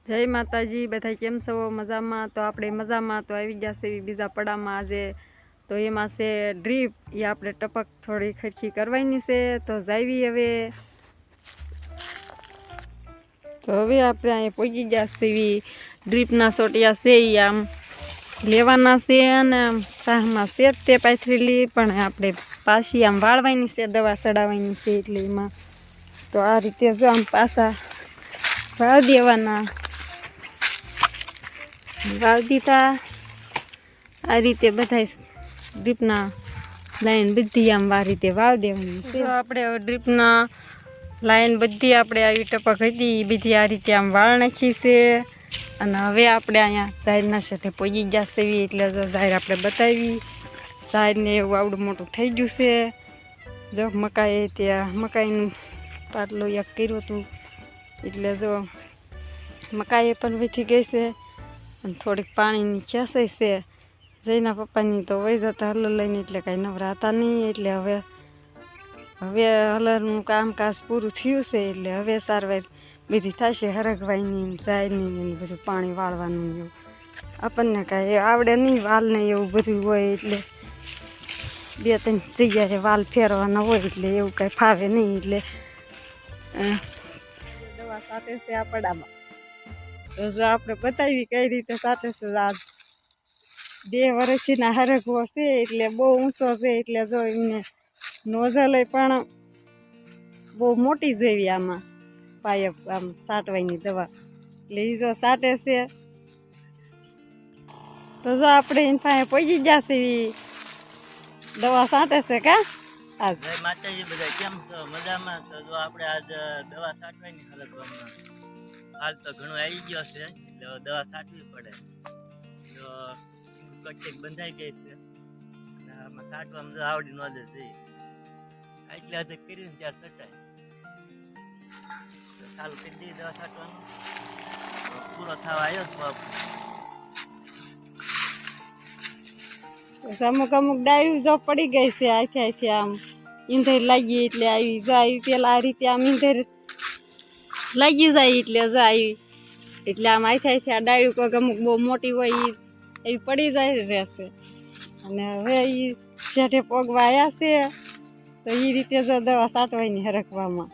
जय माताजी बधाई केम छो मजा में। तो आपणे मजा में तो आई जैसे बीजा पड़ा में आज तो एम से ड्रीप ये आपणे टपक थोड़ी खरखी करवानी से तो जावी हवे तो हवे आपणे अहीं पहुंची जशे ड्रीपना सोटिया से आम लेवाना से अने साहमां से ते पाथरेली पण आपणे पाછી आम वाळवानी से दवा चढ़ावવાની છે એટલે એમાં તો આ રીતે જો આમ પાછા વાળ દેવાના વાળ દીધા આ રીતે બધા ડ્રીપના લાઈન બધી આમ આ રીતે વાળ દેવાની છે। આપણે ડ્રીપના લાઈન બધી આપણે આવી ટપક હતી એ બધી આ રીતે આમ વાળ નાખી છે અને હવે આપણે અહીંયા ઝાડના સાથે પહોંચી જશે એટલે ઝાડ આપણે બતાવી ઝાડને એવું આવડું મોટું થઈ ગયું છે। જો મકાઈ ત્યાં મકાઈનું પાટલો એક કર્યો હતું એટલે જો મકાઈ પણ વીથી ગઈ છે અને થોડીક પાણીની ખેંચાઈ છે। જયના પપ્પાની તો વહી જતા હલર લઈને એટલે કાંઈ નવરા હતા નહીં એટલે હવે હલરનું કામકાજ પૂરું થયું છે એટલે હવે સારવાર બધી થશે હરગવાઈની ઝાડની બધું પાણી વાળવાનું એવું આપણને કાંઈ આવડે નહીં વાલને એવું બધું હોય એટલે બે ત્રણ જગ્યાએ વાલ ફેરવાના હોય એટલે એવું કાંઈ ફાવે નહીં એટલે દવા સાથે છે આ પડામાં તો જો આપણે બતાવી કઈ રીતે સાથે છે આ 2 વર્ષના હરગવો છે એટલે બહુ ઊંચો છે એટલે જો એમને નોઝલ પણ બહુ મોટી જોઈવી આમાં પાયપ આમ સાટવાની દવા એટલે એ જો સાટે છે તો જો આપણે એની પાસે પહોંચી જશે દવા સાટે છે કા આજ જય માતાજી બધા કેમ છો મજામાં। તો જો આપણે આજ દવા સાટવાની હરગવામાં હાલ તો ઘણું આવી ગયો છે એટલે દવા સાટવી પડે તો કટક બંધાઈ ગઈ છે અને આમાં સાટવામાં જો આવડી નોંધે છે એટલે હજી કર્યું ને ત્યાં સટાય તો ચાલુ કરી દઈએ દવા સાટવાનું પૂરો થવા આવ્યો તો અમુક અમુક ડાળીઓ જો પડી ગઈ છે આખી આમ ઈંધર લાગી એટલે આવી જો આવી પેલા આ રીતે આમ ઈંધર લાગી જાય એટલે જો આવી એટલે આમ આખી આ ડાળીઓ કોઈક અમુક બહુ મોટી હોય એવી પડી જાય રહેશે અને હવે એ જેઠે પગવા આવ્યા છે તો એ રીતે જો દવા સાટવાની હરખવામાં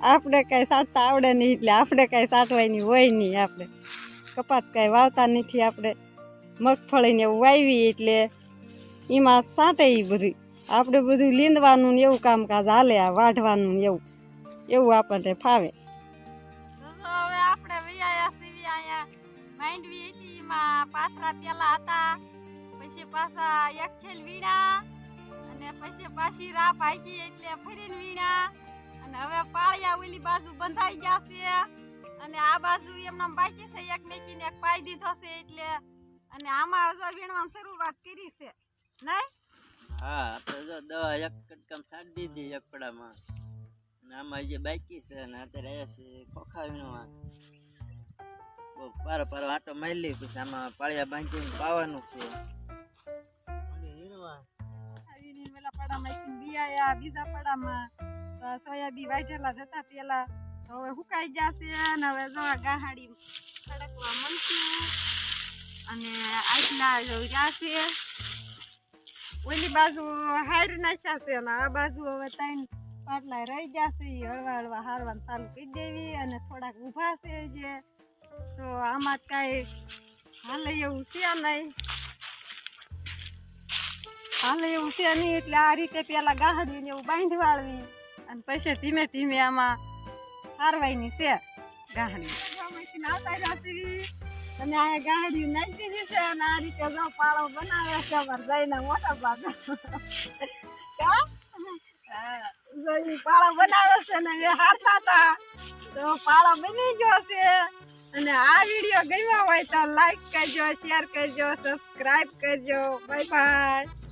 આપણે કાંઈ સાટતા આવડે નહીં એટલે આપણે કાંઈ સાટવાની હોય નહીં આપણે કપાસ કાંઈ વાવતા નથી આપણે મગફળીને એવું વાવી એટલે એમાં સાટે એ બધું આપણે બધું લીંદવાનું ને એવું કામકાજ હાલે આ વાઢવાનું ને એવું આપણને ફાવે। હવે આપણે વિયાયા સીવી આયા માંડવી હતી એમાં પાથરા પેલા હતા પછી પાછા એક ખેલ વીણા અને પછી પાછી રા ભાગી એટલે ફરીને વીણા અને હવે પાળિયા ઓલી બાજુ બંધાઈ ગયા છે અને આ બાજુ એમના બાકી છે એક મેકીને એક પાઈ દીધો છે એટલે અને આમાં જો વીણવાની શરૂઆત કરી છે નહીં। હા આપણે જો દવા એક કટકામ સાટી દીધી એક પડામાં અને આમાં જે બાકી છે અને અત્યારે આવ્યા છે ખોખા વીણવા બહુ પારો આટો મારી લઈ પછી આમાં પાળિયા બાંધીને પાવાનું છે વીણવા પેલા પડામાં બિયાયા બીજા પડામાં સોયાબી વાઢેલા જતા પેલા હવે સુકાઈ જશે અને હવે જો ગાહાડી ખડકવા મળશું અને આટલા રહ્યા છે ઓલી બાજુ હારી નાખ્યા છે અને આ બાજુ હવે 3 પાટલા રહી જશે હળવા હળવા હારવાનું ચાલુ કરી દેવી અને થોડાક ઊભા છે જે તો આમાં કાંઈ હાલે એવું છે નહીં એટલે આ રીતે પેલા ગાહડીને એવું બાંધી વાળવી અને પછી ધીમે ધીમે આમાં હારવાની છે ગાહડી આવતા જશે અને આ ગાહડી નાખી દીધી છે અને આ રીતે જો પાળો બનાવે છે અમારે જઈને મોટા ભાગ પાળો બનાવે છે ને એ હારતા હતા તો પાળો બની ગયો છે અને આ વિડીયો ગમ્યો હોય તો લાઈક કરજો શેર કરજો સબસ્ક્રાઇબ કરજો બાય બાય।